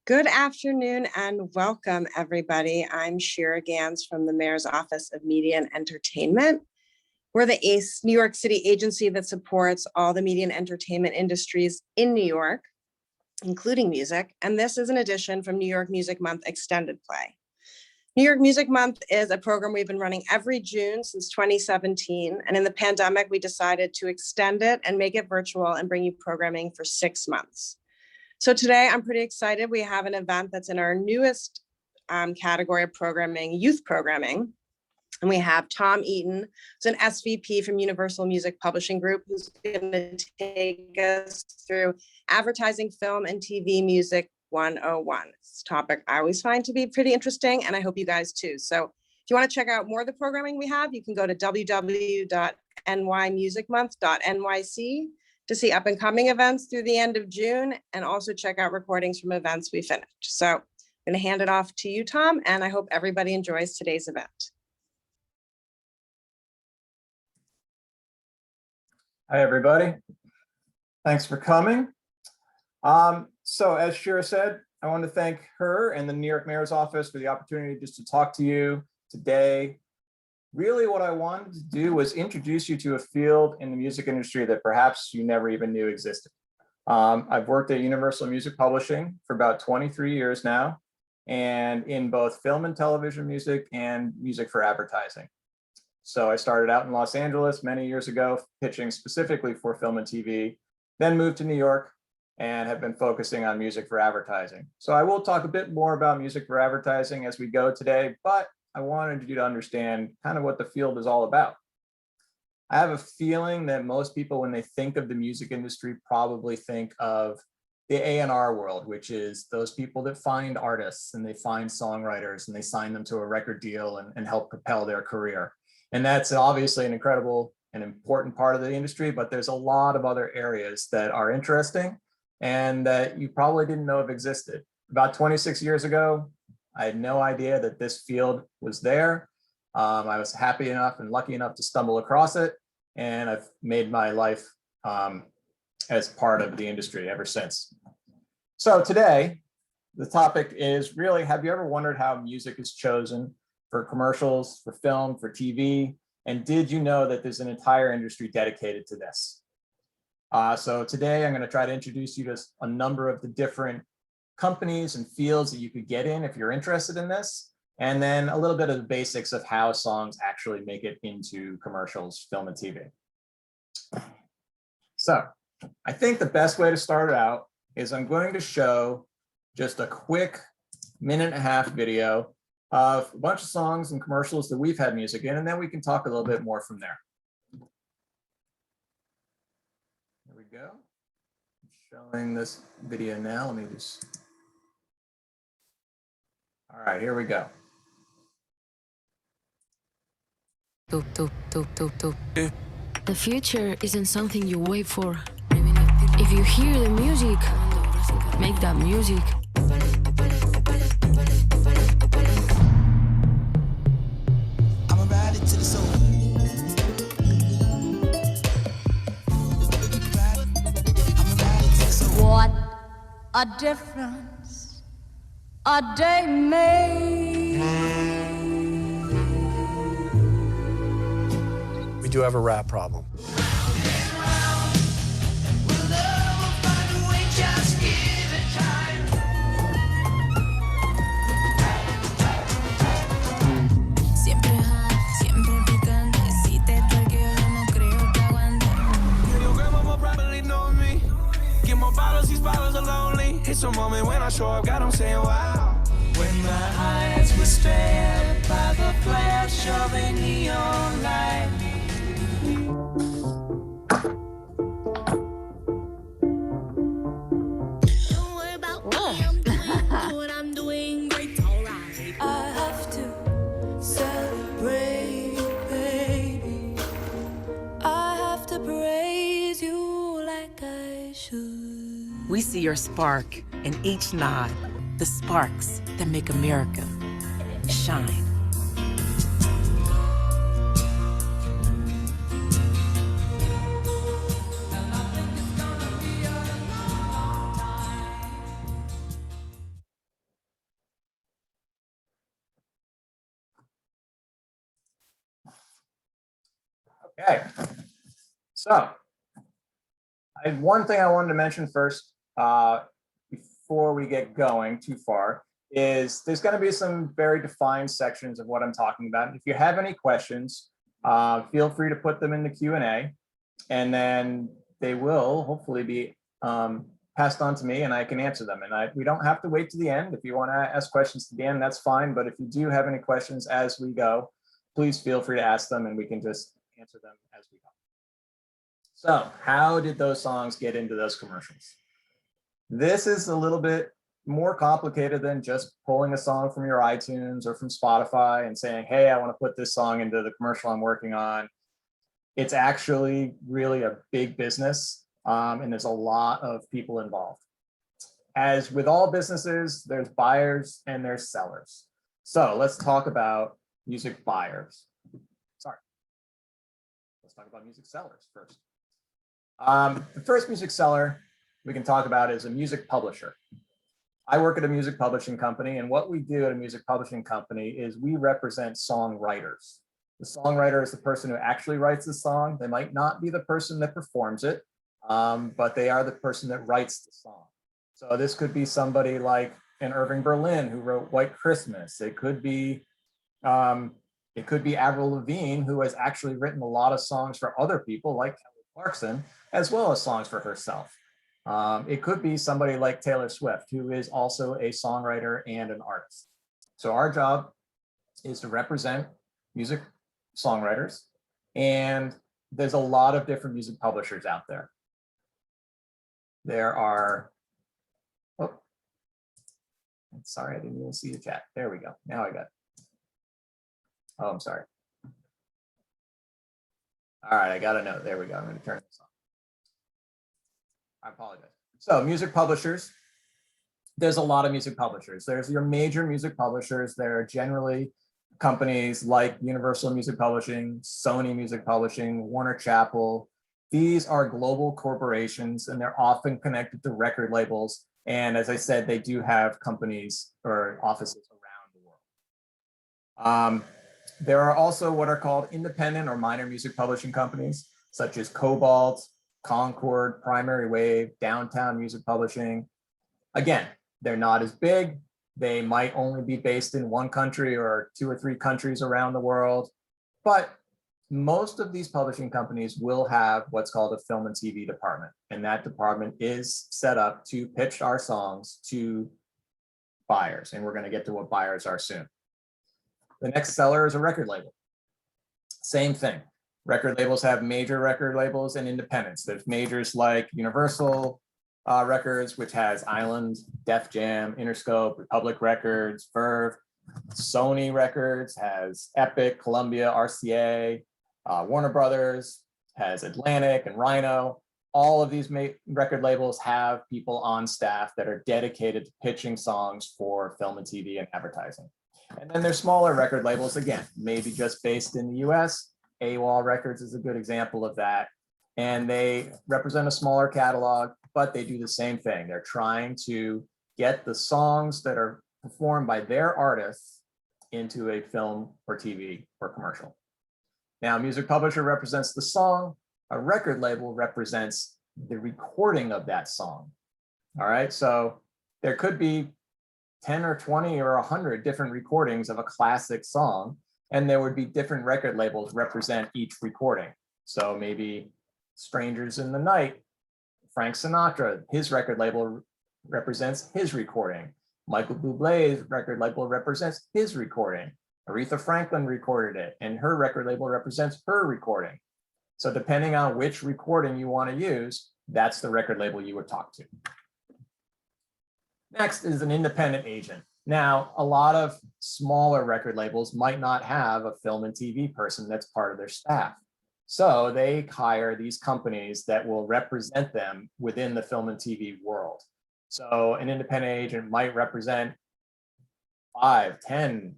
Good afternoon and welcome, everybody. I'm Shira Gans from the Mayor's Office of Media and Entertainment. We're the ACE New York City agency that supports all the media and entertainment industries in New York, including music. And this is an edition from New York Music Month Extended Play. New York Music Month is a program we've been running every June since 2017. And in the pandemic, we decided to extend it and make it virtual and bring you programming for 6 months. So today I'm pretty excited. We have an event that's in our newest category of programming, youth programming. And we have Tom Eaton, who's an SVP from Universal Music Publishing Group, who's going to take us through advertising, film, and TV music 101. It's a topic I always find to be pretty interesting, and I hope you guys too. So if you want to check out more of the programming we have, you can go to www.nymusicmonth.nyc to see up and coming events through the end of June, and also check out recordings from events we finished. So I'm going to hand it off to you, Tom, and I hope everybody enjoys today's event. Hi, everybody. Thanks for coming. So as Shira said, I want to thank her and the New York Mayor's Office for the opportunity just to talk to you today. Really what I wanted to do was introduce you to a field in the music industry that perhaps you never even knew existed. I've worked at Universal Music Publishing for about 23 years now, and in both film and television music and music for advertising. So I started out in Los Angeles many years ago, pitching specifically for film and TV, then moved to New York and have been focusing on music for advertising. So I will talk a bit more about music for advertising as we go today, but I wanted you to understand kind of what the field is all about. I have a feeling that most people, when they think of the music industry, probably think of the A&R world, which is those people that find artists and they find songwriters and they sign them to a record deal and help propel their career. And that's obviously an incredible and important part of the industry, but there's a lot of other areas that are interesting and that you probably didn't know have existed. About 26 years ago, I had no idea that this field was there. I was happy enough and lucky enough to stumble across it, and I've made my life as part of the industry ever since. So today, the topic is really, have you ever wondered how music is chosen for commercials, for film, for TV? And did you know that there's an entire industry dedicated to this? So today I'm going to try to introduce you to a number of the different companies and fields that you could get in if you're interested in this, and then a little bit of the basics of how songs actually make it into commercials, film, and TV. So I think the best way to start out is I'm going to show just a quick 1.5-minute video of a bunch of songs and commercials that we've had music in, and then we can talk a little bit more from there. There we go. I'm showing this video now. Let me just... All right, here we go. The future isn't something you wait for. If you hear the music, make that music. What a difference a day made. We do have a rap problem. It's a moment when I show up, God, I'm saying wow. When my eyes were stared by the flash of a neon light. Don't worry about me, I'm doing good, I'm doing great, alright. I have to celebrate, baby. I have to praise you like I should. We see your spark in each nod, the sparks that make America shine. Okay, so one thing I wanted to mention first, before we get going too far, is there's going to be some very defined sections of what I'm talking about. If you have any questions, feel free to put them in the Q&A, and then they will hopefully be passed on to me and I can answer them. And we don't have to wait to the end. If you want to ask questions to the end, that's fine. But if you do have any questions as we go, please feel free to ask them and we can just answer them as we go. So how did those songs get into those commercials? This is a little bit more complicated than just pulling a song from your iTunes or from Spotify and saying, hey, I want to put this song into the commercial I'm working on. It's actually really a big business, and there's a lot of people involved. As with all businesses, there's buyers and there's sellers. So let's talk about music buyers. Sorry. Let's talk about music sellers first. The first music seller we can talk about is a music publisher. I work at a music publishing company, and what we do at a music publishing company is we represent songwriters. The songwriter is the person who actually writes the song. They might not be the person that performs it, but they are the person that writes the song. So this could be somebody like an Irving Berlin who wrote White Christmas. It could be Avril Lavigne, who has actually written a lot of songs for other people like Kelly Clarkson, as well as songs for herself. It could be somebody like Taylor Swift, who is also a songwriter and an artist. So our job is to represent music songwriters, and there's a lot of different music publishers out there. There are, oh, sorry, I didn't even see the chat. There we go. Now I got it. Oh, I'm sorry. All right, I got a note. There we go. I'm going to turn this on. I apologize. So music publishers, there's a lot of music publishers. There's your major music publishers. There are generally companies like Universal Music Publishing, Sony Music Publishing, Warner Chappell. These are global corporations, and they're often connected to record labels. And as I said, they do have companies or offices around the world. There are also what are called independent or minor music publishing companies, such as Cobalt, Concord, Primary Wave, Downtown Music Publishing. Again, they're not as big. They might only be based in one country or 2 or 3 countries around the world, but most of these publishing companies will have what's called a film and TV department, and that department is set up to pitch our songs to buyers, and we're going to get to what buyers are soon. The next seller is a record label. Same thing. Record labels have major record labels and independents. There's majors like Universal Records, which has Island, Def Jam, Interscope, Republic Records, Verve. Sony Records has Epic, Columbia, RCA. Warner Brothers has Atlantic and Rhino. All of these record labels have people on staff that are dedicated to pitching songs for film and TV and advertising. And then there's smaller record labels, again, maybe just based in the US. AWAL Records is a good example of that. And they represent a smaller catalog, but they do the same thing. They're trying to get the songs that are performed by their artists into a film or TV or commercial. Now, a music publisher represents the song. A record label represents the recording of that song. All right, so there could be 10 or 20 or 100 different recordings of a classic song, and there would be different record labels represent each recording. So maybe Strangers in the Night, Frank Sinatra, his record label represents his recording. Michael Bublé's record label represents his recording. Aretha Franklin recorded it, and her record label represents her recording. So depending on which recording you want to use, that's the record label you would talk to. Next is an independent agent. Now, a lot of smaller record labels might not have a film and TV person that's part of their staff. So they hire these companies that will represent them within the film and TV world. So an independent agent might represent 5, 10,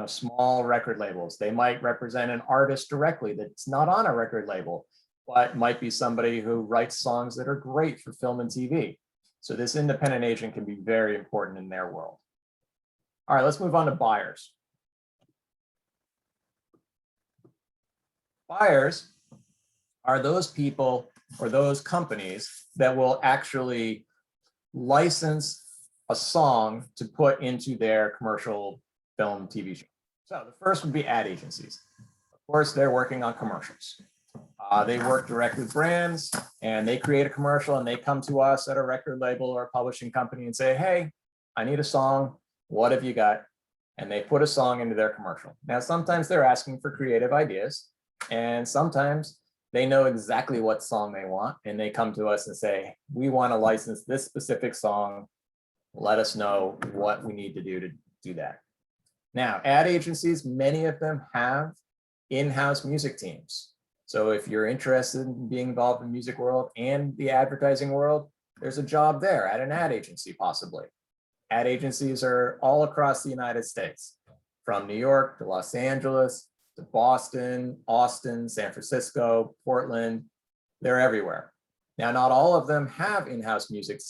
small record labels. They might represent an artist directly that's not on a record label, but might be somebody who writes songs that are great for film and TV. So this independent agent can be very important in their world. All right, let's move on to buyers. Buyers are those people or those companies that will actually license a song to put into their commercial film TV show. So the first would be ad agencies. Of course, they're working on commercials. They work direct with brands and they create a commercial and they come to us at a record label or a publishing company and say, hey, I need a song. What have you got? And they put a song into their commercial. Now, sometimes they're asking for creative ideas and sometimes they know exactly what song they want and they come to us and say, we want to license this specific song. Let us know what we need to do that. Now, ad agencies, many of them have in-house music teams. So if you're interested in being involved in the music world and the advertising world, there's a job there at an ad agency, possibly. Ad agencies are all across the United States, from New York to Los Angeles, to Boston, Austin, San Francisco, Portland, they're everywhere. Now, not all of them have in-house music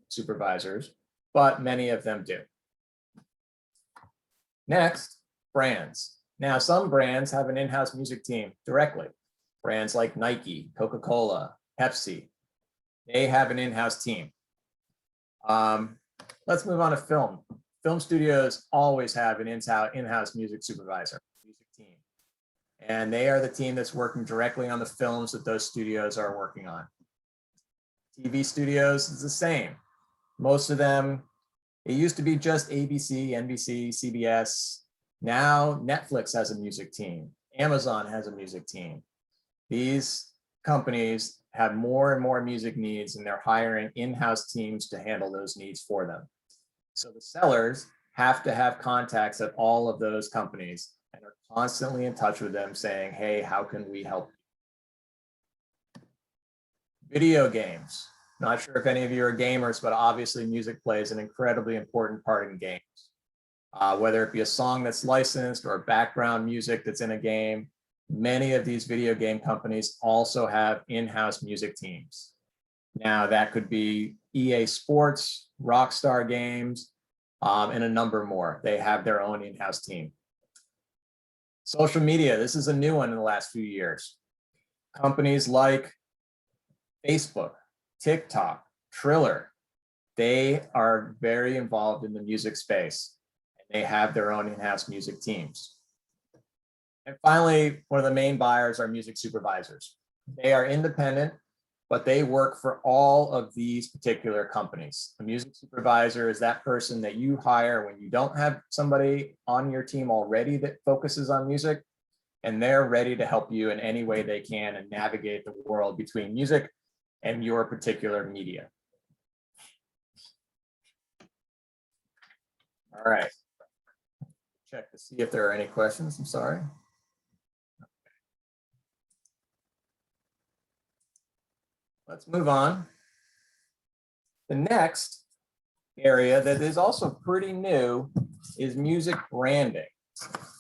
supervisors, but many of them do. Next, brands. Now, some brands have an in-house music team directly. Brands like Nike, Coca-Cola, Pepsi, they have an in-house team. Let's move on to film. Film studios always have an in-house music supervisor, music team. And they are the team that's working directly on the films that those studios are working on. TV studios is the same. Most of them, it used to be just ABC, NBC, CBS. Now Netflix has a music team. Amazon has a music team. These companies have more and more music needs and they're hiring in-house teams to handle those needs for them. So the sellers have to have contacts at all of those companies and are constantly in touch with them saying, hey, how can we help you? Video games. Not sure if any of you are gamers, but obviously music plays an incredibly important part in games. Whether it be a song that's licensed or background music that's in a game, many of these video game companies also have in-house music teams. Now that could be EA Sports, Rockstar Games, and a number more. They have their own in-house team. Social media, this is a new one in the last few years. Companies like Facebook, TikTok, Triller, they are very involved in the music space. And they have their own in-house music teams. And finally, one of the main buyers are music supervisors. They are independent, but they work for all of these particular companies. A music supervisor is that person that you hire when you don't have somebody on your team already that focuses on music, and they're ready to help you in any way they can and navigate the world between music and your particular media. All right. Check to see if there are any questions. I'm sorry. Let's move on. The next area that is also pretty new is music branding.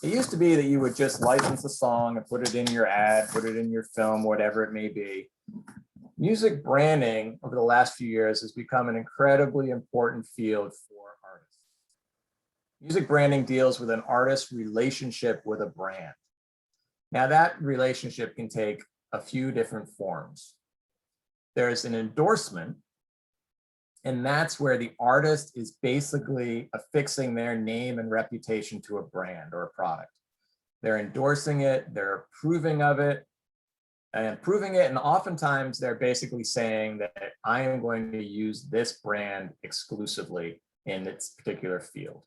It used to be that you would just license a song and put it in your ad, put it in your film, whatever it may be. Music branding over the last few years has become an incredibly important field for artists. Music branding deals with an artist's relationship with a brand. Now that relationship can take a few different forms. There's an endorsement, and that's where the artist is basically affixing their name and reputation to a brand or a product. They're endorsing it, they're approving of it, and oftentimes they're basically saying that I am going to use this brand exclusively in its particular field.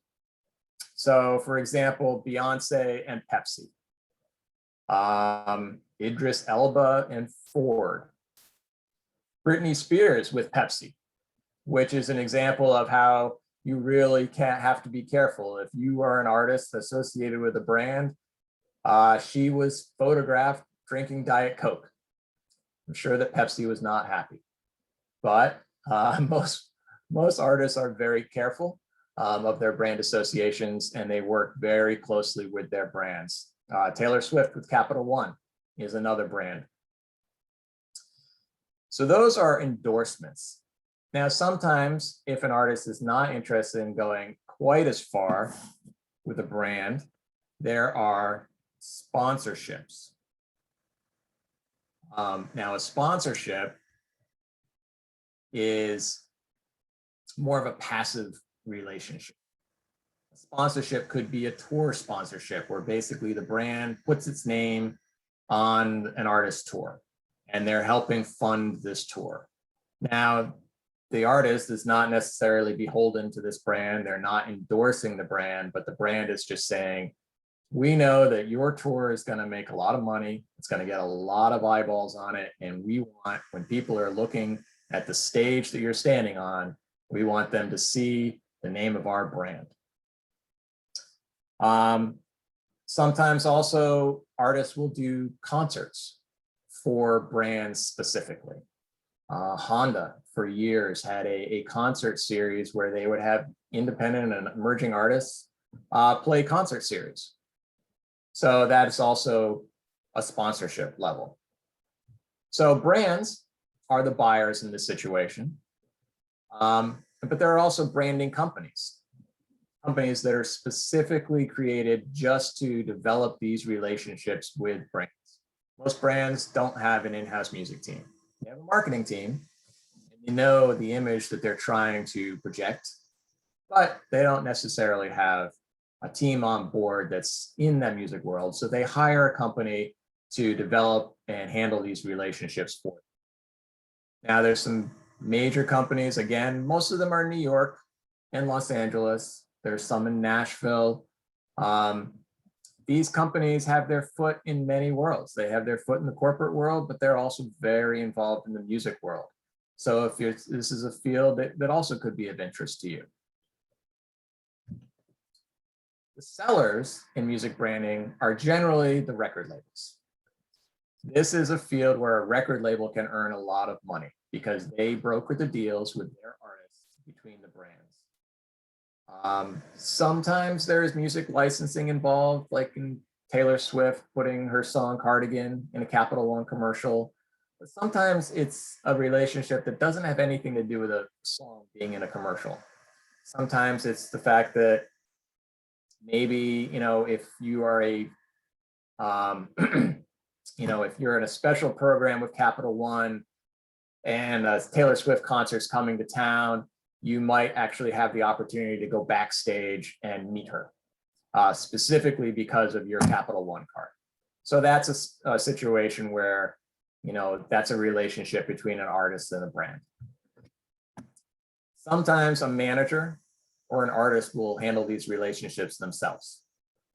So for example, Beyonce and Pepsi, Idris Elba and Ford, Britney Spears with Pepsi, which is an example of how you really have to be careful. If you are an artist associated with a brand, she was photographed drinking Diet Coke. I'm sure that Pepsi was not happy, but most artists are very careful of their brand associations, and they work very closely with their brands. Taylor Swift with Capital One is another brand. So those are endorsements. Now, sometimes if an artist is not interested in going quite as far with a brand, there are sponsorships. Now a sponsorship is more of a passive relationship. A sponsorship could be a tour sponsorship where basically the brand puts its name on an artist tour and they're helping fund this tour. Now, the artist is not necessarily beholden to this brand. They're not endorsing the brand, but the brand is just saying, we know that your tour is going to make a lot of money. It's going to get a lot of eyeballs on it. And we want, when people are looking at the stage that you're standing on, we want them to see the name of our brand. Sometimes also artists will do concerts for brands specifically. Honda for years had a concert series where they would have independent and emerging artists play concert series. So that's also a sponsorship level. So brands are the buyers in this situation. But there are also branding companies that are specifically created just to develop these relationships with brands. Most brands don't have an in-house music team. They have a marketing team, and you know the image that they're trying to project, but they don't necessarily have a team on board that's in that music world. So they hire a company to develop and handle these relationships for them. Now there's some major companies, again, most of them are in New York and Los Angeles. There's some in Nashville. These companies have their foot in many worlds. They have their foot in the corporate world, but they're also very involved in the music world. So if this is a field that also could be of interest to you. The sellers in music branding are generally the record labels. This is a field where a record label can earn a lot of money because they broker the deals with their artists between the brands. Sometimes there's music licensing involved, like in Taylor Swift putting her song Cardigan in a Capital One commercial. But sometimes it's a relationship that doesn't have anything to do with a song being in a commercial. Sometimes it's the fact that maybe, if you are a, if you're in a special program with Capital One and a Taylor Swift concert's coming to town, you might actually have the opportunity to go backstage and meet her, specifically because of your Capital One card. So that's a situation where, that's a relationship between an artist and a brand. Sometimes a manager or an artist will handle these relationships themselves.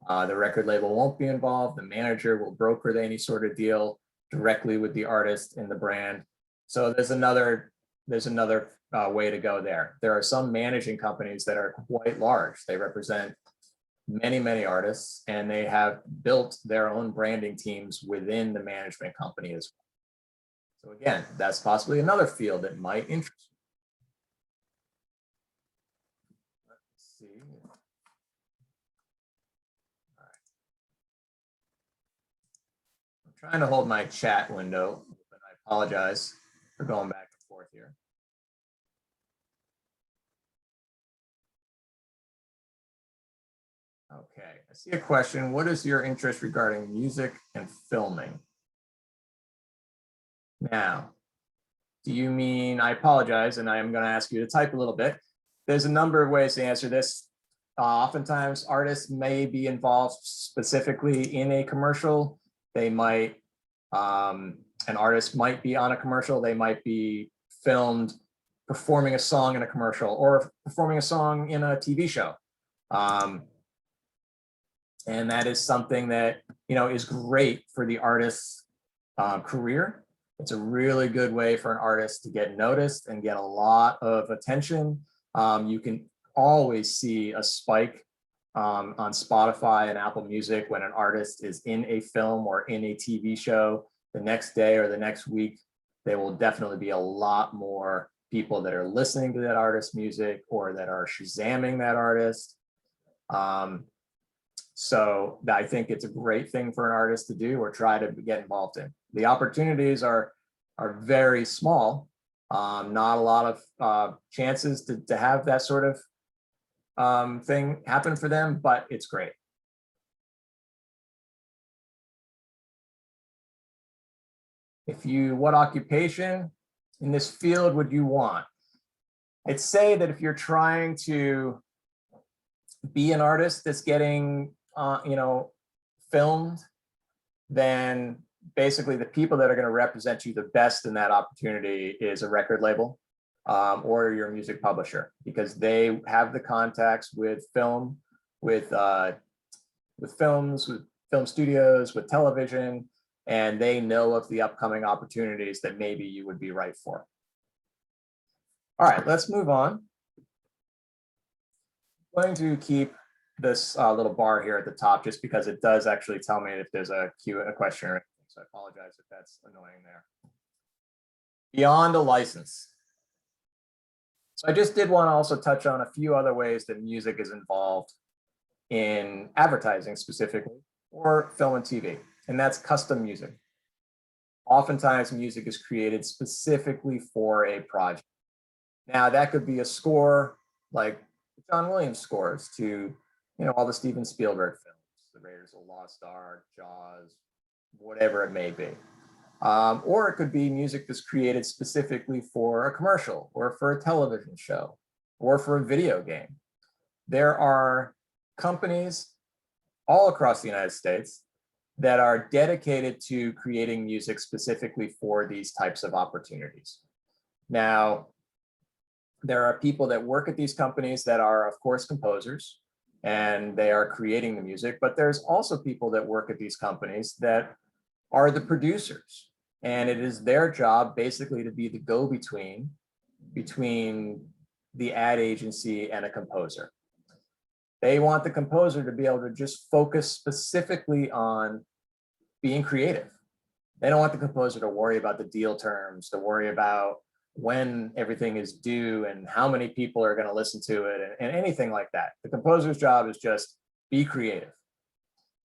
The record label won't be involved. The manager will broker any sort of deal directly with the artist and the brand. So there's another way to go there. There are some managing companies that are quite large. They represent many, many artists, and they have built their own branding teams within the management company as well. So again, that's possibly another field that might interest you. Let's see. All right. I'm trying to hold my chat window, but I apologize for going back and forth here. Okay, I see a question. What is your interest regarding music and filming? Now, do you mean, I apologize, and I am going to ask you to type a little bit. There's a number of ways to answer this. Oftentimes, artists may be involved specifically in a commercial. They might, an artist might be on a commercial. They might be filmed performing a song in a commercial or performing a song in a TV show. And that is something that, is great for the artist's career. It's a really good way for an artist to get noticed and get a lot of attention. You can always see a spike on Spotify and Apple Music when an artist is in a film or in a TV show. The next day or the next week, there will definitely be a lot more people that are listening to that artist's music or that are Shazamming that artist. So I think it's a great thing for an artist to do or try to get involved in. The opportunities are very small. Not a lot of chances to have that sort of thing happen for them, but it's great. what occupation in this field would you want? I'd say that if you're trying to be an artist that's getting, filmed, then basically the people that are going to represent you the best in that opportunity is a record label or your music publisher, because they have the contacts with film, with films, with film studios, with television, and they know of the upcoming opportunities that maybe you would be right for. All right, let's move on. I'm going to keep this little bar here at the top just because it does actually tell me if there's a question or anything. So I apologize if that's annoying there. Beyond a license. So I just did want to also touch on a few other ways that music is involved in advertising specifically, or film and TV, and that's custom music. Oftentimes music is created specifically for a project. Now that could be a score like John Williams scores to, all the Steven Spielberg films, The Raiders of the Lost Ark, Jaws, whatever it may be. Or it could be music that's created specifically for a commercial or for a television show or for a video game. There are companies all across the United States that are dedicated to creating music specifically for these types of opportunities. Now, there are people that work at these companies that are, of course, composers, and they are creating the music, but there's also people that work at these companies that are the producers. And it is their job basically to be the go-between between the ad agency and a composer. They want the composer to be able to just focus specifically on being creative. They don't want the composer to worry about the deal terms, to worry about when everything is due and how many people are going to listen to it and anything like that. The composer's job is just be creative.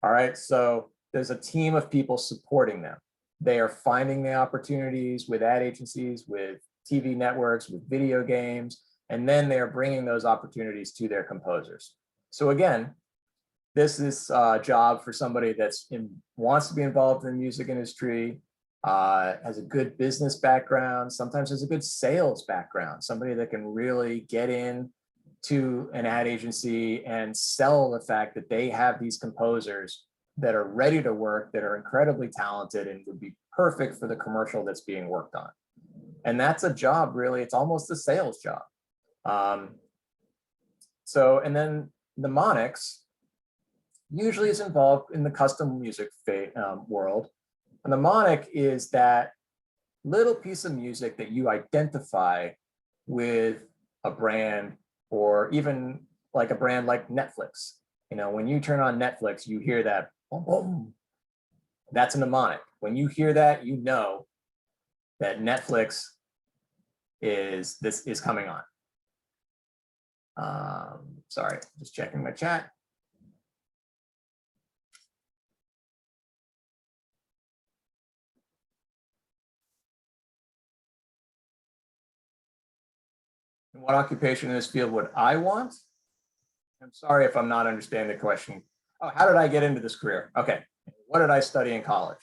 All right, so there's a team of people supporting them. They are finding the opportunities with ad agencies, with TV networks, with video games, and then they are bringing those opportunities to their composers. So again, this is a job for somebody that's wants to be involved in the music industry, has a good business background, sometimes has a good sales background, somebody that can really get in to an ad agency and sell the fact that they have these composers that are ready to work, that are incredibly talented and would be perfect for the commercial that's being worked on. And that's a job, really, it's almost a sales job. And then mnemonics usually is involved in the custom music world. A mnemonic is that little piece of music that you identify with a brand, or even like a brand like Netflix. When you turn on Netflix, you hear that boom, boom. That's a mnemonic. When you hear that, you know that Netflix is coming on. Sorry, just checking my chat. What occupation in this field would I want? I'm sorry if I'm not understanding the question. Oh, how did I get into this career? Okay, what did I study in college?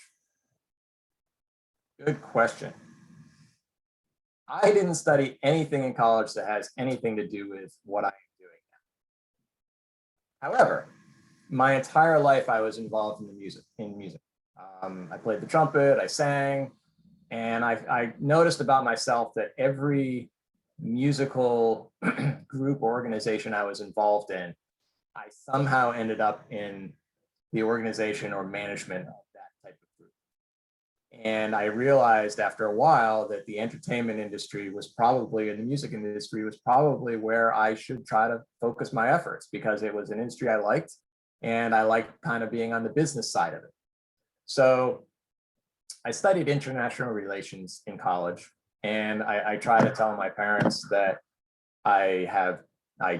Good question. I didn't study anything in college that has anything to do with what I'm doing now. However, my entire life I was involved in music. I played the trumpet, I sang, and I noticed about myself that every musical group or organization I was involved in, I somehow ended up in the organization or management of that type of group. And I realized after a while that the entertainment industry was probably, and the music industry was probably where I should try to focus my efforts, because it was an industry I liked, and I liked kind of being on the business side of it. So I studied international relations in college. And I try to tell my parents that I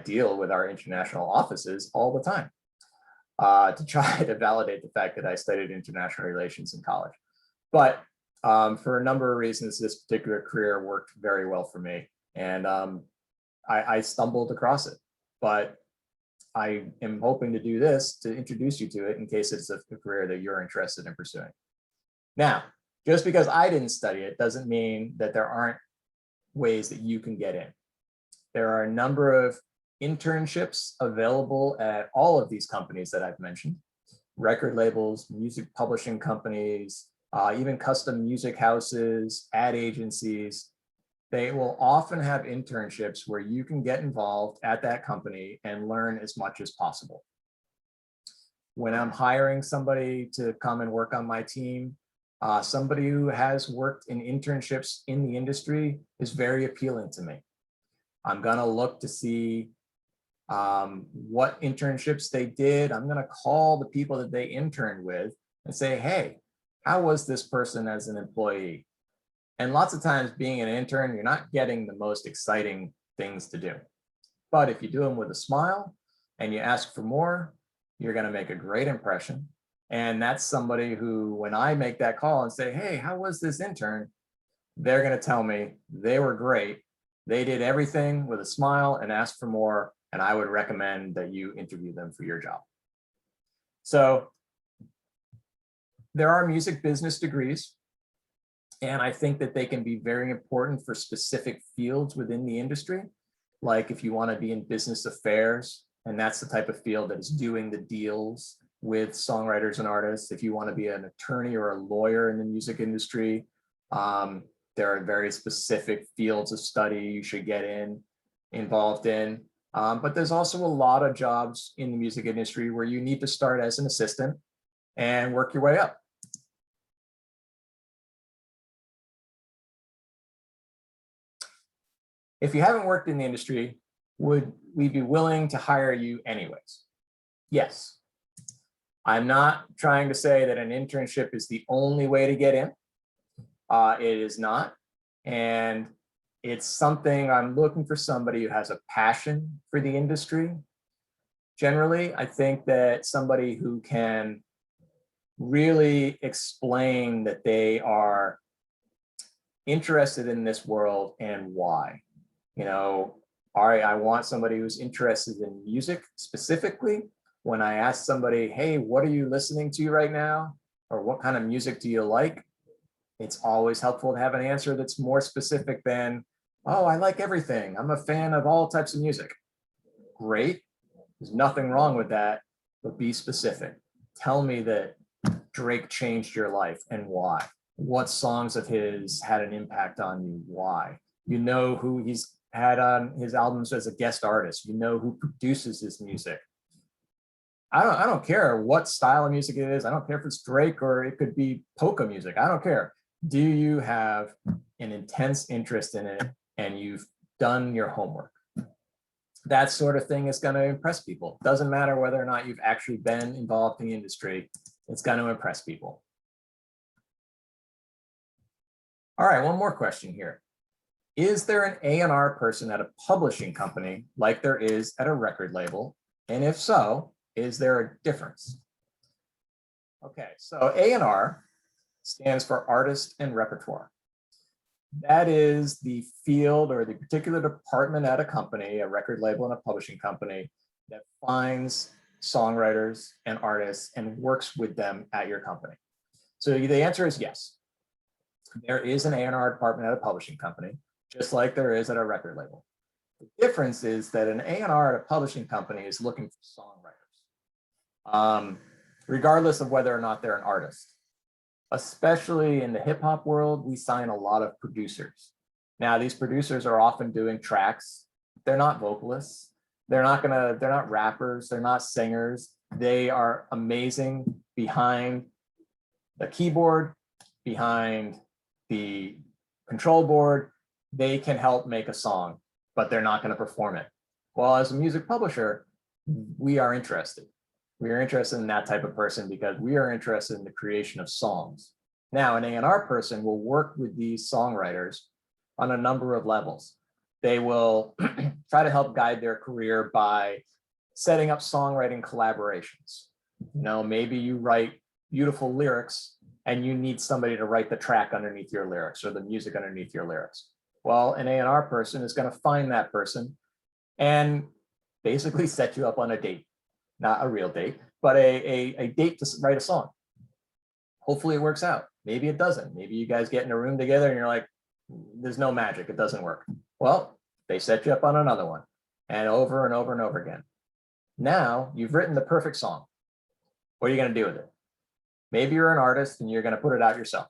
deal with our international offices all the time to try to validate the fact that I studied international relations in college. But for a number of reasons, this particular career worked very well for me. And I stumbled across it. But I am hoping to do this to introduce you to it in case it's a career that you're interested in pursuing. Now, Just because I didn't study it doesn't mean that there aren't ways that you can get in. There are a number of internships available at all of these companies that I've mentioned: record labels, music publishing companies, even custom music houses, ad agencies. They will often have internships where you can get involved at that company and learn as much as possible. When I'm hiring somebody to come and work on my team, somebody who has worked in internships in the industry is very appealing to me. I'm gonna look to see what internships they did. I'm gonna call the people that they interned with and say, hey, how was this person as an employee? And lots of times being an intern, you're not getting the most exciting things to do. But if you do them with a smile and you ask for more, you're gonna make a great impression. And that's somebody who, when I make that call and say, hey, how was this intern? They're gonna tell me they were great. They did everything with a smile and asked for more. And I would recommend that you interview them for your job. So there are music business degrees, and I think that they can be very important for specific fields within the industry. Like if you want to be in business affairs, and that's the type of field that is doing the deals with songwriters and artists. If you want to be an attorney or a lawyer in the music industry, there are very specific fields of study you should get involved in. But there's also a lot of jobs in the music industry where you need to start as an assistant and work your way up. If you haven't worked in the industry, would we be willing to hire you anyways? Yes. I'm not trying to say that an internship is the only way to get in. It is not. And it's something I'm looking for somebody who has a passion for the industry. Generally, I think that somebody who can really explain that they are interested in this world and why. You know, all right, I want somebody who's interested in music specifically. When I ask somebody, hey, what are you listening to right now? Or what kind of music do you like? It's always helpful to have an answer that's more specific than, oh, I like everything. I'm a fan of all types of music. Great. There's nothing wrong with that, but be specific. Tell me that Drake changed your life and why. What songs of his had an impact on you? Why? You know who he's had on his albums as a guest artist. You know who produces his music. I don't care what style of music it is. I don't care if it's Drake or it could be polka music. I don't care. Do you have an intense interest in it and you've done your homework? That sort of thing is going to impress people. Doesn't matter whether or not you've actually been involved in the industry. It's going to impress people. All right, one more question here. Is there an A&R person at a publishing company like there is at a record label? And if so, is there a difference? Okay, so A&R stands for artist and repertoire. That is the field or the particular department at a company, a record label and a publishing company, that finds songwriters and artists and works with them at your company. So the answer is yes. There is an A&R department at a publishing company, just like there is at a record label. The difference is that an A&R at a publishing company is looking for songwriters, regardless of whether or not they're an artist. Especially in the hip hop world, we sign a lot of producers. Now, these producers are often doing tracks. They're not vocalists. They're not rappers. They're not singers. They are amazing behind the keyboard, behind the control board. They can help make a song, but they're not going to perform it. Well, as a music publisher, we are interested. We are interested in that type of person because we are interested in the creation of songs. Now, an A&R person will work with these songwriters on a number of levels. They will try to help guide their career by setting up songwriting collaborations. You know, maybe you write beautiful lyrics and you need somebody to write the track underneath your lyrics or the music underneath your lyrics. Well, an A&R person is going to find that person and basically set you up on a date. Not a real date, but a date to write a song. Hopefully it works out. Maybe it doesn't. Maybe you guys get in a room together and you're like, there's no magic, it doesn't work. Well, they set you up on another one, and over and over and over again. Now you've written the perfect song. What are you going to do with it? Maybe you're an artist and you're going to put it out yourself.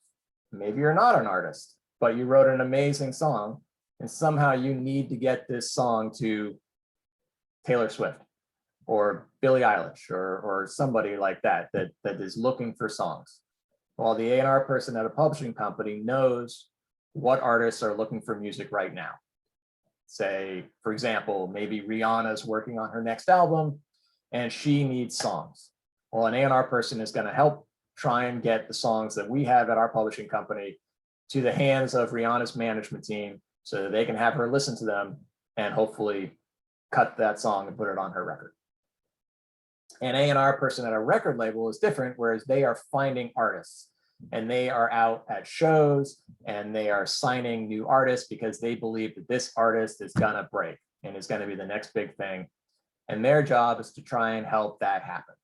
Maybe you're not an artist, but you wrote an amazing song, and somehow you need to get this song to Taylor Swift or Billie Eilish or somebody like that is looking for songs. Well, the A&R person at a publishing company knows what artists are looking for music right now. Say, for example, maybe Rihanna's working on her next album and she needs songs. Well, an A&R person is going to help try and get the songs that we have at our publishing company to the hands of Rihanna's management team so that they can have her listen to them and hopefully cut that song and put it on her record. An A&R person at a record label is different, whereas they are finding artists and they are out at shows and they are signing new artists because they believe that this artist is gonna break and is gonna be the next big thing. And their job is to try and help that happen.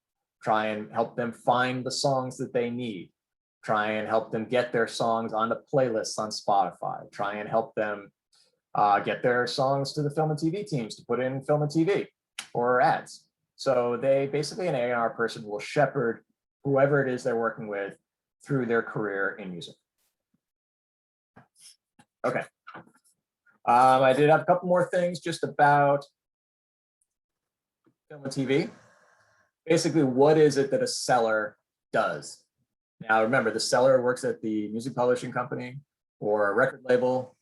Try and help them find the songs that they need. Try and help them get their songs onto playlists on Spotify. Try and help them get their songs to the film and TV teams to put in film and TV or ads. So they basically, an A&R person will shepherd whoever it is they're working with through their career in music. Okay. I did have a couple more things just about film and TV. Basically, what is it that a seller does? Now, remember, the seller works at the music publishing company or a record label.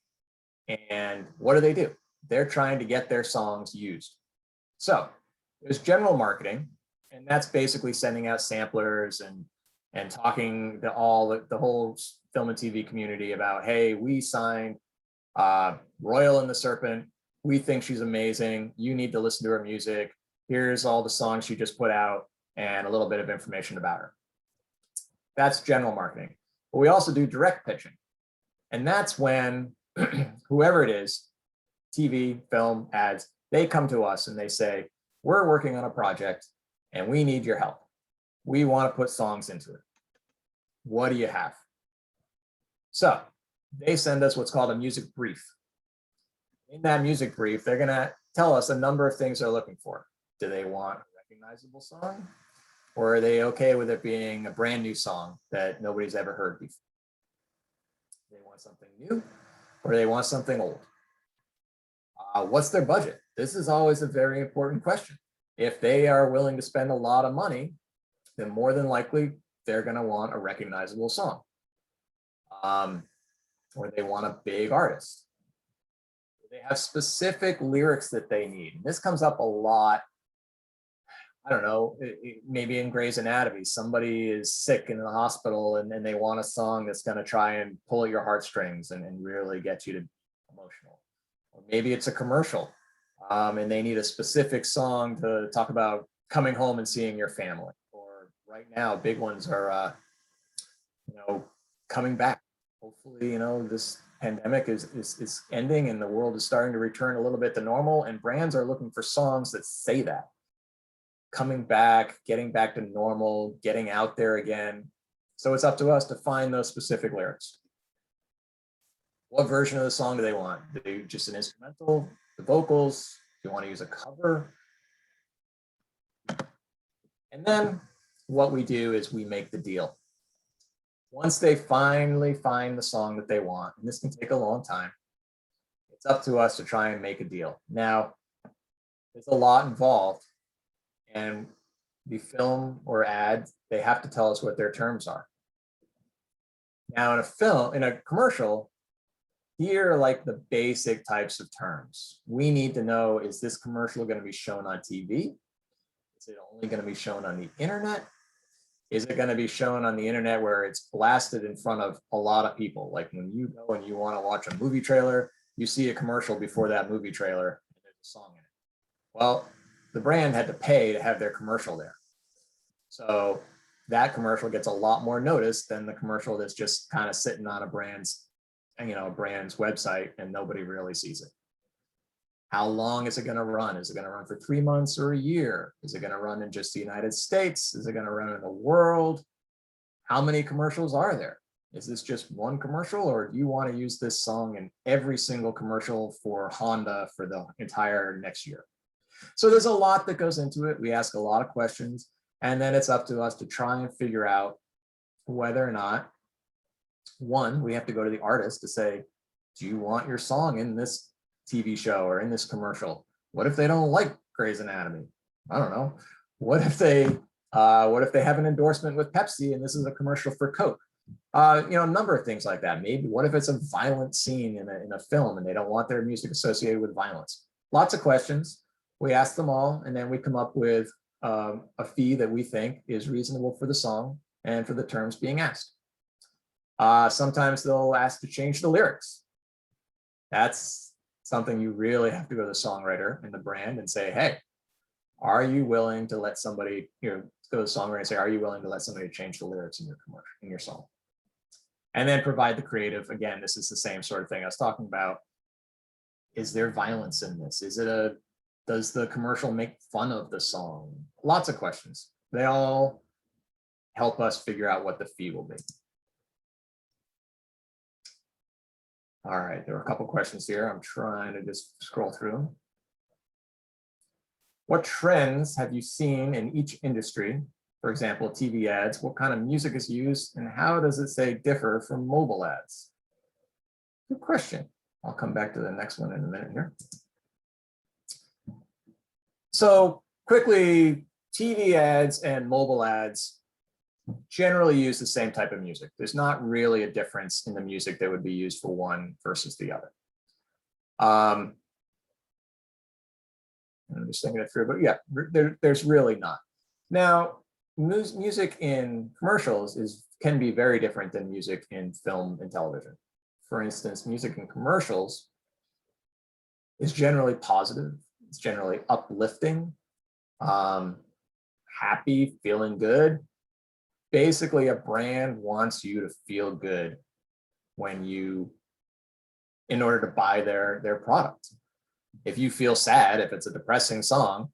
And what do? They're trying to get their songs used. So there's general marketing, and that's basically sending out samplers and talking to the whole film and TV community about, hey, we signed Royal and the Serpent. We think she's amazing. You need to listen to her music. Here's all the songs she just put out and a little bit of information about her. That's general marketing. But we also do direct pitching. And that's when whoever it is, TV, film, ads, they come to us and they say, we're working on a project and we need your help. We want to put songs into it. What do you have? So they send us what's called a music brief. In that music brief, they're going to tell us a number of things they're looking for. Do they want a recognizable song? Or are they okay with it being a brand new song that nobody's ever heard before? They want something new, or they want something old? What's their budget? This is always a very important question. If they are willing to spend a lot of money, then more than likely they're going to want a recognizable song. Or they want a big artist. They have specific lyrics that they need. And this comes up a lot. I don't know, maybe in Grey's Anatomy, somebody is sick in the hospital and they want a song that's going to try and pull at your heartstrings and really get you to be emotional. Or maybe it's a commercial and they need a specific song to talk about coming home and seeing your family. Or right now, big ones are, coming back. Hopefully, this pandemic is ending and the world is starting to return a little bit to normal, and brands are looking for songs that say that. Coming back, getting back to normal, getting out there again. So it's up to us to find those specific lyrics. What version of the song do they want? Do they just an instrumental, the vocals? Do you want to use a cover? And then what we do is we make the deal. Once they finally find the song that they want, and this can take a long time, it's up to us to try and make a deal. Now, there's a lot involved. And the film or ad, they have to tell us what their terms are. Now in a commercial, here are like the basic types of terms. We need to know, is this commercial going to be shown on TV? Is it only going to be shown on the internet? Is it going to be shown on the internet where it's blasted in front of a lot of people? Like when you go and you want to watch a movie trailer, you see a commercial before that movie trailer, and there's a song in it. Well, the brand had to pay to have their commercial there. So that commercial gets a lot more notice than the commercial that's just kind of sitting on a brand's website and nobody really sees it. How long is it going to run? Is it going to run for 3 months or a year? Is it going to run in just the United States? Is it going to run in the world? how many commercials are there? Is this just one commercial, or do you want to use this song in every single commercial for Honda for the entire next year? So there's a lot that goes into it. We ask a lot of questions, and then it's up to us to try and figure out whether or not, one, we have to go to the artist to say, do you want your song in this TV show or in this commercial? What if they don't like Grey's Anatomy? I don't know. What if they have an endorsement with Pepsi and this is a commercial for Coke? A number of things like that. Maybe what if it's a violent scene in a film and they don't want their music associated with violence? Lots of questions. We ask them all, and then we come up with a fee that we think is reasonable for the song and for the terms being asked. Sometimes they'll ask to change the lyrics. That's something you really have to go to the songwriter and the brand and say, hey, are you willing to let somebody, go to the songwriter and say, are you willing to let somebody change the lyrics in your commercial, in your song? And then provide the creative. Again, this is the same sort of thing I was talking about. Is there violence in this? Does the commercial make fun of the song? Lots of questions. They all help us figure out what the fee will be. All right, there are a couple questions here. I'm trying to just scroll through. What trends have you seen in each industry? For example, TV ads, what kind of music is used and how does it say differ from mobile ads? Good question. I'll come back to the next one in a minute here. So quickly, TV ads and mobile ads generally use the same type of music. There's not really a difference in the music that would be used for one versus the other. I'm just thinking it through, but yeah, there's really not. Now, music in commercials can be very different than music in film and television. For instance, music in commercials is generally positive. It's generally uplifting, happy, feeling good. Basically, a brand wants you to feel good in order to buy their product. If you feel sad, if it's a depressing song,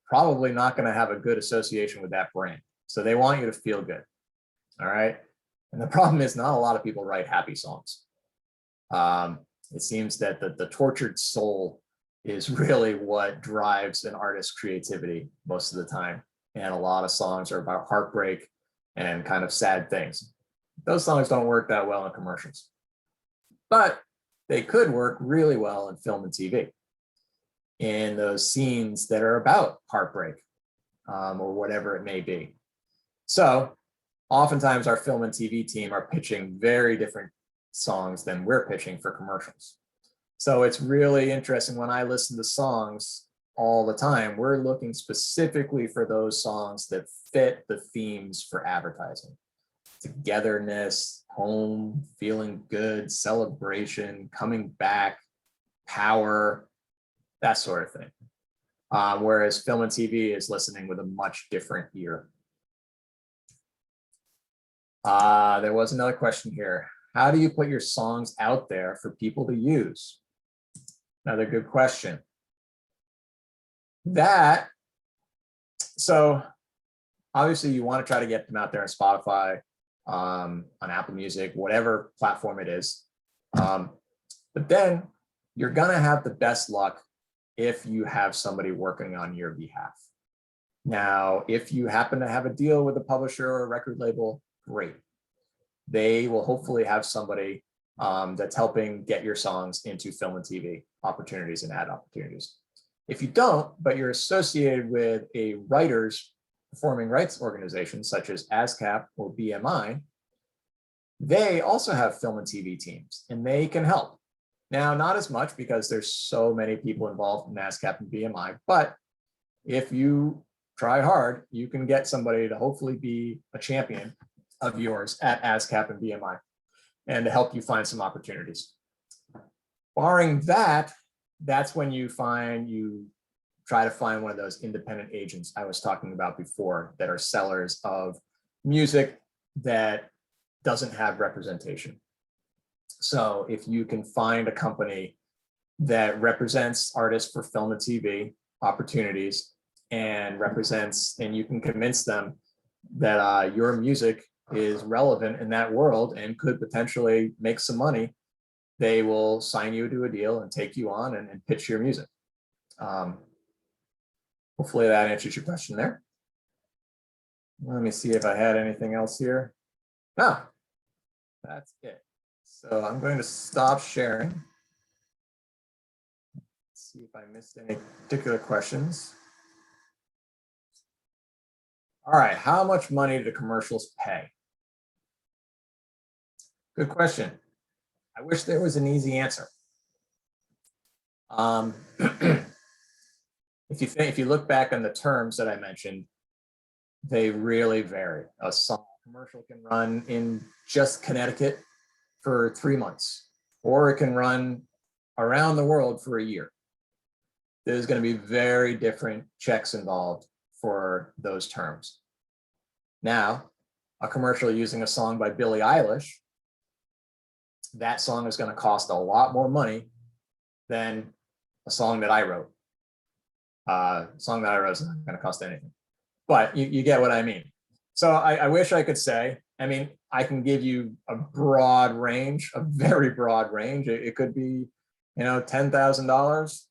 probably not going to have a good association with that brand. So they want you to feel good. All right. And the problem is not a lot of people write happy songs. It seems that the tortured soul is really what drives an artist's creativity most of the time. And a lot of songs are about heartbreak and kind of sad things. Those songs don't work that well in commercials, but they could work really well in film and TV, in those scenes that are about heartbreak or whatever it may be. So oftentimes our film and TV team are pitching very different songs than we're pitching for commercials. So it's really interesting when I listen to songs all the time, we're looking specifically for those songs that fit the themes for advertising. Togetherness, home, feeling good, celebration, coming back, power, that sort of thing. Whereas film and TV is listening with a much different ear. There was another question here. How do you put your songs out there for people to use? Another good question. So obviously you want to try to get them out there on Spotify, on Apple Music, whatever platform it is. But then you're going to have the best luck if you have somebody working on your behalf. Now, if you happen to have a deal with a publisher or a record label, great. They will hopefully have somebody that's helping get your songs into film and TV opportunities and ad opportunities. If you don't, but you're associated with a writers performing rights organization such as ASCAP or BMI, they also have film and TV teams and they can help. Now, not as much because there's so many people involved in ASCAP and BMI, but if you try hard, you can get somebody to hopefully be a champion of yours at ASCAP and BMI and to help you find some opportunities. Barring that, that's when you try to find one of those independent agents I was talking about before that are sellers of music that doesn't have representation. So if you can find a company that represents artists for film and TV opportunities and you can convince them that your music is relevant in that world and could potentially make some money, they will sign you to a deal and take you on and pitch your music. Hopefully that answers your question there. Let me see if I had anything else here. No, that's it. So I'm going to stop sharing. Let's see if I missed any particular questions. All right, how much money do commercials pay? Good question. I wish there was an easy answer. If you look back on the terms that I mentioned, they really vary. A song commercial can run in just Connecticut for 3 months, or it can run around the world for a year. There's going to be very different checks involved for those terms. Now, a commercial using a song by Billie Eilish, that song is going to cost a lot more money than a song that I wrote. A song that I wrote is not going to cost anything, but you get what I mean. So I wish I could say, I mean, I can give you a broad range, a very broad range. It could be, $10,000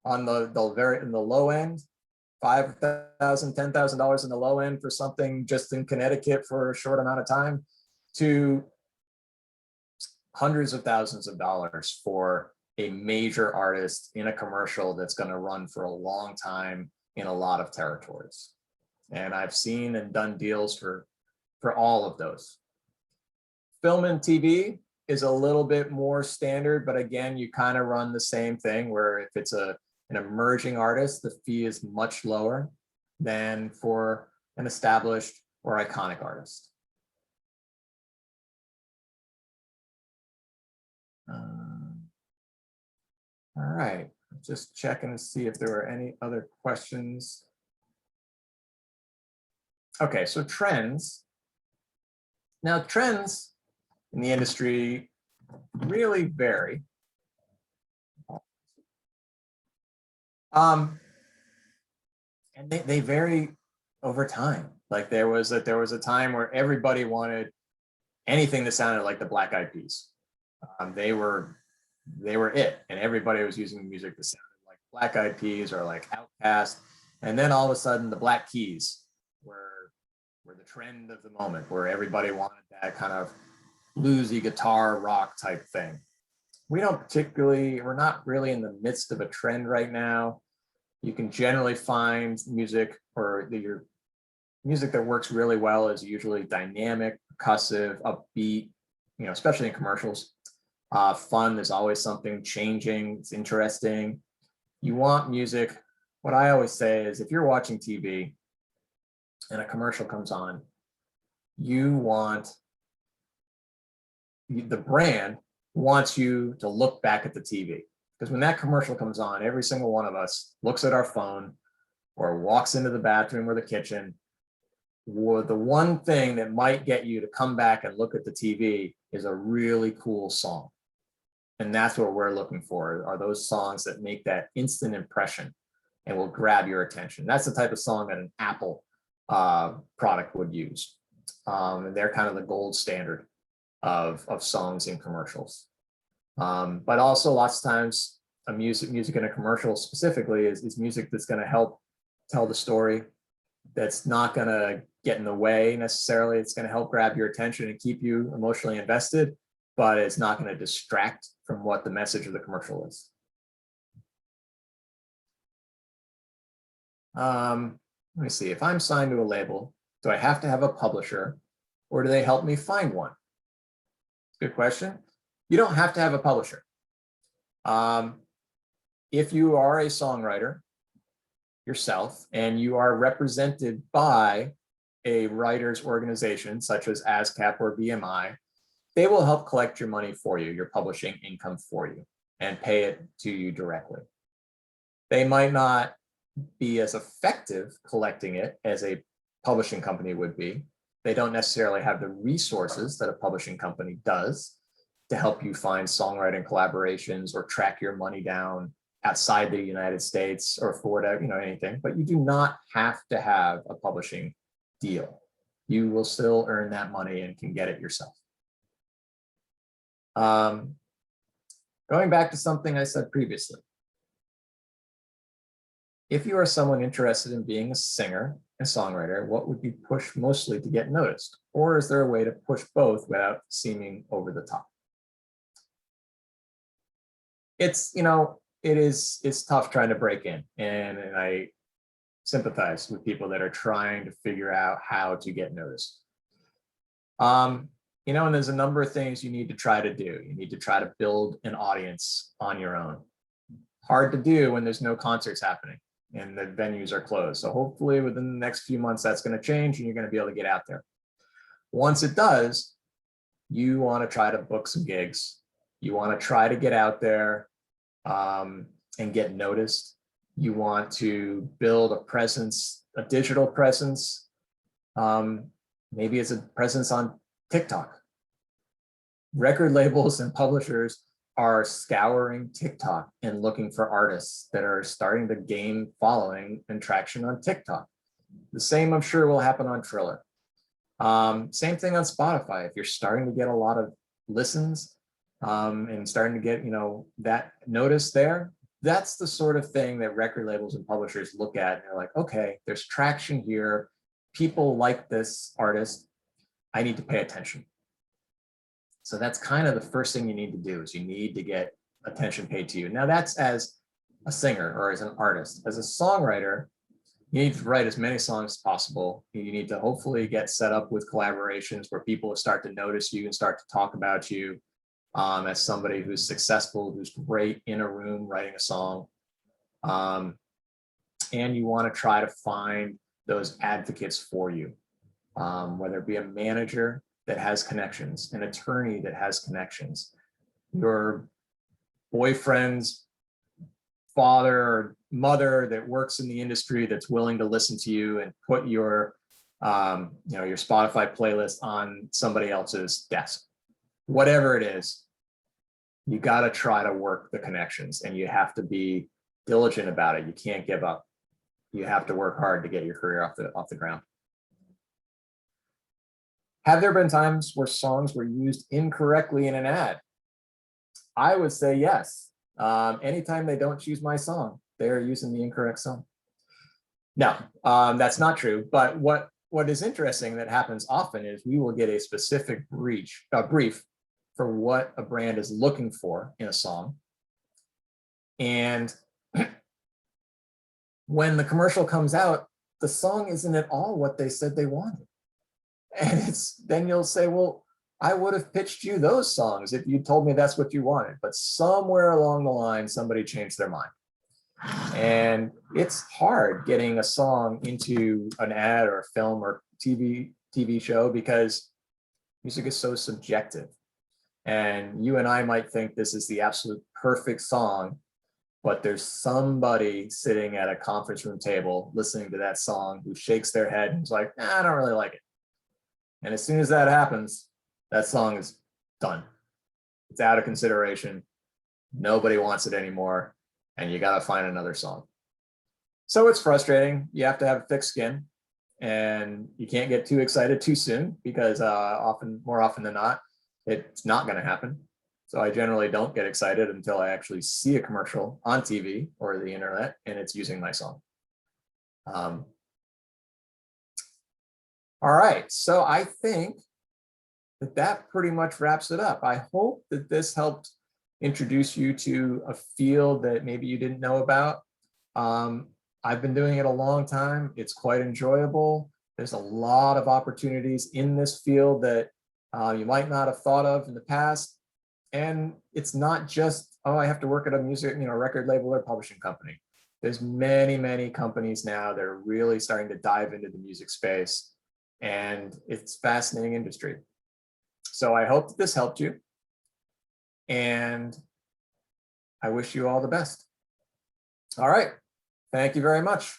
on the low end, $5,000, $10,000 in the low end for something just in Connecticut for a short amount of time, to hundreds of thousands of dollars for a major artist in a commercial that's going to run for a long time in a lot of territories. And I've seen and done deals for all of those. Film and TV is a little bit more standard, but again, you kind of run the same thing, where if it's an emerging artist, the fee is much lower than for an established or iconic artist. All right, just checking to see if there were any other questions. Okay, so trends. Now, trends in the industry really vary. And they vary over time. Like there was a time where everybody wanted anything that sounded like the Black Eyed Peas. They were it, and everybody was using music that sounded like Black Eyed Peas or like Outkast. And then all of a sudden, the Black Keys were the trend of the moment, where everybody wanted that kind of bluesy guitar rock type thing. We're not really in the midst of a trend right now. You can generally find music, or your music that works really well is usually dynamic, percussive, upbeat, especially in commercials. Fun, there's always something changing, it's interesting. You want music, what I always say is, if you're watching TV and a commercial comes on, the brand wants you to look back at the TV. Because when that commercial comes on, every single one of us looks at our phone or walks into the bathroom or the kitchen. The one thing that might get you to come back and look at the TV is a really cool song. And that's what we're looking for, are those songs that make that instant impression and will grab your attention. That's the type of song that an Apple product would use. And they're kind of the gold standard of songs in commercials. But also lots of times music in a commercial specifically is music that's going to help tell the story, that's not going to get in the way necessarily. It's going to help grab your attention and keep you emotionally invested, but it's not going to distract from what the message of the commercial is. Let me see, if I'm signed to a label, do I have to have a publisher, or do they help me find one? Good question. You don't have to have a publisher. If you are a songwriter yourself and you are represented by a writers organization such as ASCAP or BMI, they will help collect your money for you, your publishing income for you, and pay it to you directly. They might not be as effective collecting it as a publishing company would be. They don't necessarily have the resources that a publishing company does to help you find songwriting collaborations or track your money down outside the United States or for whatever, anything, but you do not have to have a publishing deal. you will still earn that money and can get it yourself. Going back to something I said previously, if you are someone interested in being a singer and songwriter, what would you push mostly to get noticed? Or is there a way to push both without seeming over the top? It's, it's tough trying to break in, and I sympathize with people that are trying to figure out how to get noticed. And there's a number of things you need to try to do. You need to try to build an audience on your own. Hard to do when there's no concerts happening and the venues are closed. So hopefully within the next few months, that's going to change and you're going to be able to get out there. Once it does, you want to try to book some gigs. You want to try to get out there and get noticed. You want to build a presence, a digital presence. Maybe it's a presence on TikTok. Record labels and publishers are scouring TikTok and looking for artists that are starting to gain following and traction on TikTok. The same, I'm sure, will happen on Triller. Same thing on Spotify. If you're starting to get a lot of listens and starting to get, that notice there, that's the sort of thing that record labels and publishers look at. And they're like, okay, there's traction here. People like this artist. I need to pay attention. So that's kind of the first thing you need to do, is you need to get attention paid to you. Now that's as a singer or as an artist. As a songwriter, you need to write as many songs as possible. You need to hopefully get set up with collaborations where people will start to notice you and start to talk about you as somebody who's successful, who's great in a room writing a song. And you want to try to find those advocates for you, whether it be a manager that has connections, an attorney that has connections, your boyfriend's father or mother that works in the industry that's willing to listen to you and put your your Spotify playlist on somebody else's desk. Whatever it is, you got to try to work the connections, and you have to be diligent about it. You can't give up. You have to work hard to get your career off the ground. Have there been times where songs were used incorrectly in an ad? I would say yes. Anytime they don't choose my song, they're using the incorrect song. No, that's not true. But what is interesting that happens often is we will get a specific brief for what a brand is looking for in a song. And when the commercial comes out, the song isn't at all what they said they wanted. And then you'll say, well, I would have pitched you those songs if you told me that's what you wanted. But somewhere along the line, somebody changed their mind. And it's hard getting a song into an ad or a film or TV show, because music is so subjective. And you and I might think this is the absolute perfect song, but there's somebody sitting at a conference room table listening to that song who shakes their head and is like, I don't really like it. And as soon as that happens, that song is done. It's out of consideration. Nobody wants it anymore. And you got to find another song. So it's frustrating. You have to have thick skin, and you can't get too excited too soon, because more often than not, it's not going to happen. So I generally don't get excited until I actually see a commercial on TV or the internet and it's using my song. All right, so I think that pretty much wraps it up. I hope that this helped introduce you to a field that maybe you didn't know about. I've been doing it a long time. It's quite enjoyable. There's a lot of opportunities in this field that you might not have thought of in the past. And it's not just, oh, I have to work at a record label or publishing company. There's many, many companies now that are really starting to dive into the music space. And it's a fascinating industry. So I hope that this helped you. And I wish you all the best. All right. Thank you very much.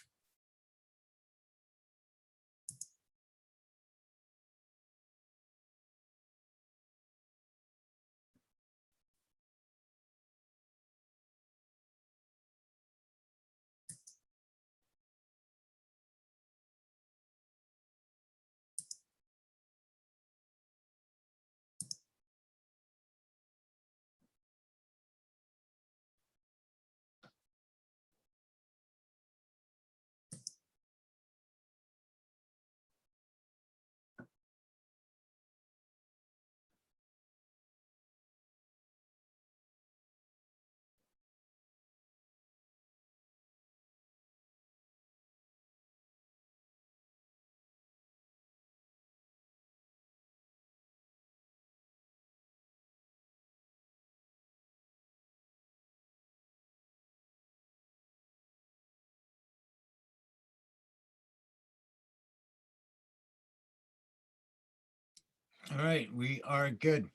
All right, we are good.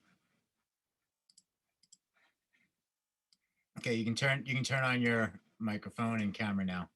Okay, you can turn on your microphone and camera now.